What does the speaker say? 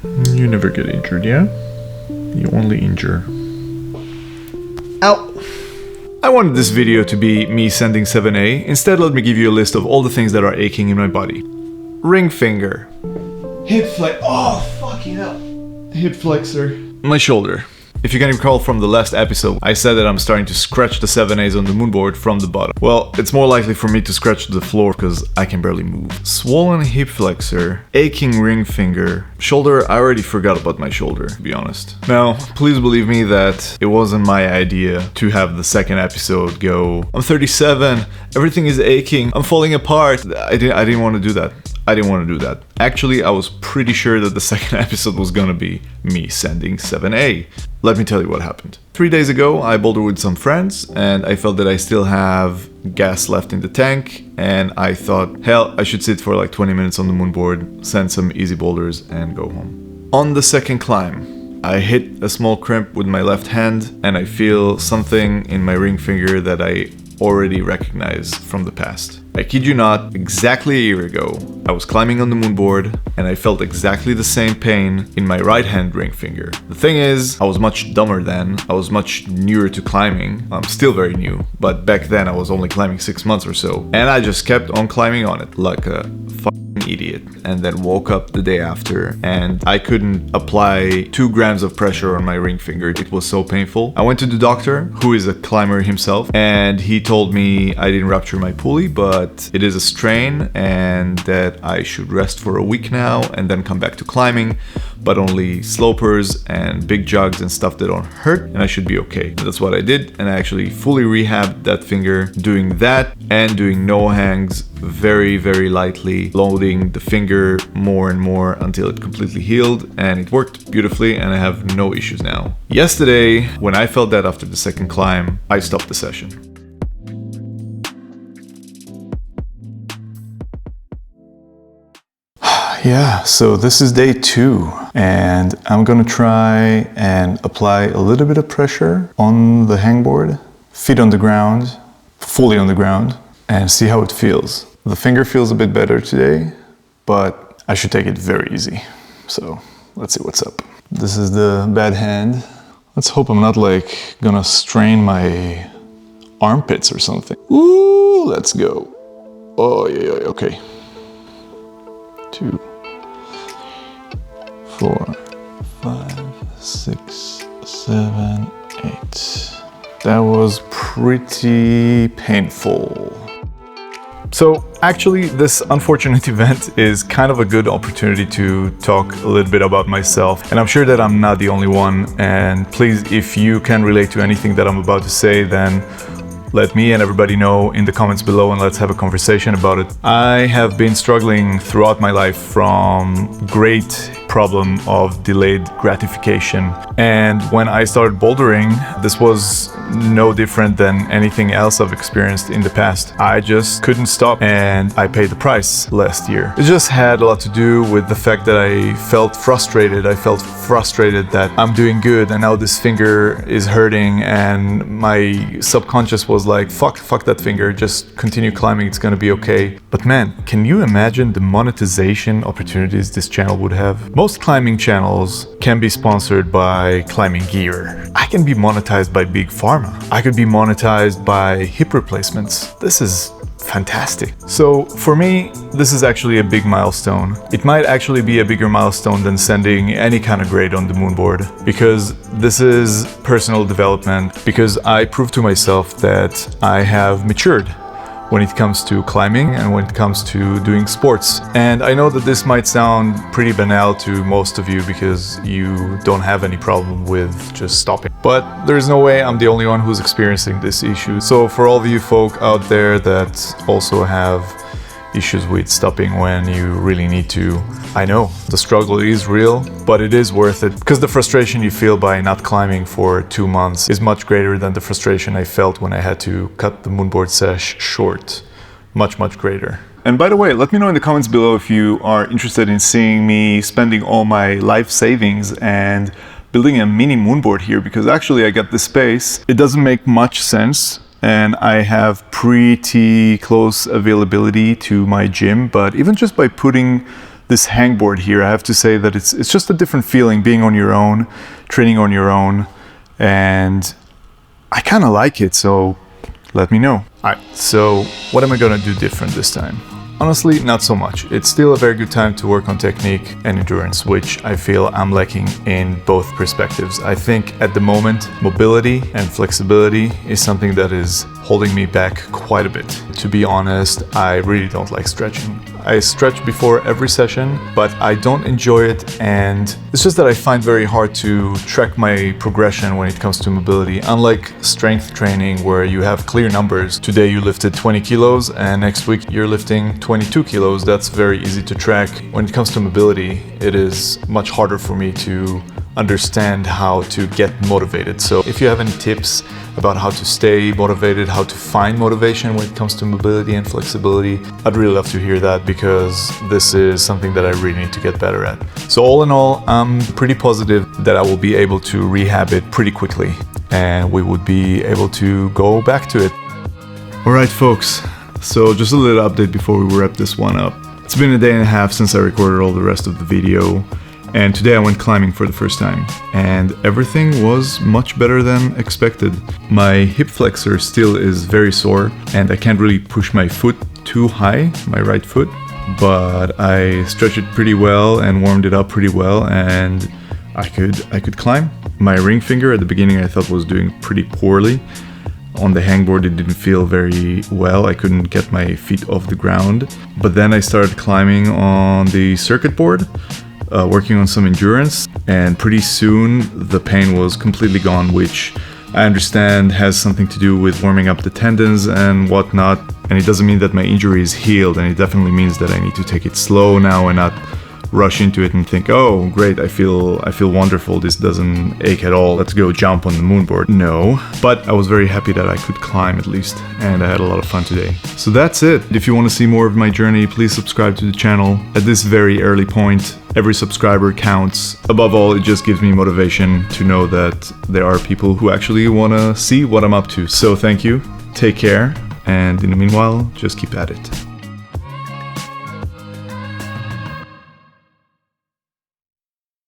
You never get injured, yeah? You only injure. Ow! I wanted this video to be me sending 7A. Instead, let me give you a list of all the things that are aching in my body. Ring finger. Hip flex. Oh, fucking hell. Hip flexor. My shoulder. If you can recall from the last episode, I said that I'm starting to scratch the 7As on the moonboard from the bottom. Well, it's more likely for me to scratch the floor because I can barely move. Swollen hip flexor, aching ring finger, shoulder. I already forgot about my shoulder, to be honest. Now, please believe me that it wasn't my idea to have the second episode go, I'm 37, everything is aching, I'm falling apart. I didn't want to do that. Actually, I was pretty sure that the second episode was gonna be me sending 7A. Let me tell you what happened. 3 days ago, I bouldered with some friends and I felt that I still have gas left in the tank, and I thought, hell, I should sit for like 20 minutes on the moonboard, send some easy boulders and go home. On the second climb, I hit a small crimp with my left hand and I feel something in my ring finger that I already recognize from the past. I kid you not, exactly a year ago, I was climbing on the moonboard and I felt exactly the same pain in my right hand ring finger. The thing is, I was much dumber then, I was much newer to climbing. I'm still very new, but back then I was only climbing 6 months or so, and I just kept on climbing on it like a idiot, and then woke up the day after and I couldn't apply 2 grams of pressure on my ring finger. It was so painful. I went to the doctor, who is a climber himself, and he told me I didn't rupture my pulley, but it is a strain and that I should rest for a week now and then come back to climbing, but only slopers and big jogs and stuff that don't hurt, and I should be okay. That's what I did, and I actually fully rehabbed that finger, doing that and doing no hangs very, very lightly, loading the finger more and more until it completely healed, and it worked beautifully and I have no issues now. Yesterday, when I felt that after the second climb, I stopped the session. Yeah, so this is day 2 and I'm gonna try and apply a little bit of pressure on the hangboard, feet on the ground, fully on the ground, and see how it feels. The finger feels a bit better today, but I should take it very easy. So let's see what's up. This is the bad hand. Let's hope I'm not like gonna strain my armpits or something. Ooh, let's go. Oh, yeah, okay. 2, 4, 5, 6, 7, 8. That was pretty painful. So actually, this unfortunate event is kind of a good opportunity to talk a little bit about myself. And I'm sure that I'm not the only one. And please, if you can relate to anything that I'm about to say, then let me and everybody know in the comments below and let's have a conversation about it. I have been struggling throughout my life from great problem of delayed gratification. And when I started bouldering, this was no different than anything else I've experienced in the past. I just couldn't stop and I paid the price last year. It just had a lot to do with the fact that I felt frustrated. I felt frustrated that I'm doing good and now this finger is hurting, and my subconscious was like, fuck that finger, just continue climbing, it's gonna be okay. But man, can you imagine the monetization opportunities this channel would have? Most climbing channels can be sponsored by climbing gear. I can be monetized by big pharma. I could be monetized by hip replacements. This is fantastic. So for me, this is actually a big milestone. It might actually be a bigger milestone than sending any kind of grade on the moonboard, because this is personal development, because I proved to myself that I have matured when it comes to climbing and when it comes to doing sports. And I know that this might sound pretty banal to most of you because you don't have any problem with just stopping. But there's no way I'm the only one who's experiencing this issue. So for all of you folk out there that also have issues with stopping when you really need to, I know the struggle is real, but it is worth it, because the frustration you feel by not climbing for 2 months is much greater than the frustration I felt when I had to cut the moonboard sesh short. Much greater. And by the way, let me know in the comments below if you are interested in seeing me spending all my life savings and building a mini moonboard here, because actually I got this space. It doesn't make much sense, and I have pretty close availability to my gym, but even just by putting this hangboard here, I have to say that it's just a different feeling being on your own, training on your own, and I kind of like it, so let me know. Alright, so what am I gonna do different this time? Honestly, not so much. It's still a very good time to work on technique and endurance, which I feel I'm lacking in both perspectives. I think at the moment, mobility and flexibility is something that is holding me back quite a bit. To be honest, I really don't like stretching. I stretch before every session, but I don't enjoy it, and it's just that I find very hard to track my progression when it comes to mobility. Unlike strength training where you have clear numbers, today you lifted 20 kilos and next week you're lifting 22 kilos, that's very easy to track. When it comes to mobility, it is much harder for me to understand how to get motivated. So if you have any tips about how to stay motivated, how to find motivation when it comes to mobility and flexibility, I'd really love to hear that, because this is something that I really need to get better at. So all in all, I'm pretty positive that I will be able to rehab it pretty quickly and we would be able to go back to it. Alright folks, so just a little update before we wrap this one up. It's been a day and a half since I recorded all the rest of the video. And today I went climbing for the first time, and everything was much better than expected. My hip flexor still is very sore, and I can't really push my foot too high, my right foot, but I stretched it pretty well and warmed it up pretty well, and I could climb. My ring finger at the beginning I thought was doing pretty poorly. On the hangboard it didn't feel very well, I couldn't get my feet off the ground. But then I started climbing on the circuit board, working on some endurance, and pretty soon the pain was completely gone, which I understand has something to do with warming up the tendons and whatnot. And it doesn't mean that my injury is healed, and it definitely means that I need to take it slow now and not rush into it and think, oh great, I feel wonderful, this doesn't ache at all, let's go jump on the moonboard. No, but I was very happy that I could climb at least, and I had a lot of fun today. So that's it. If you want to see more of my journey, please subscribe to the channel. At this very early point, every subscriber counts. Above all, it just gives me motivation to know that there are people who actually want to see what I'm up to. So thank you, take care, and in the meanwhile, just keep at it.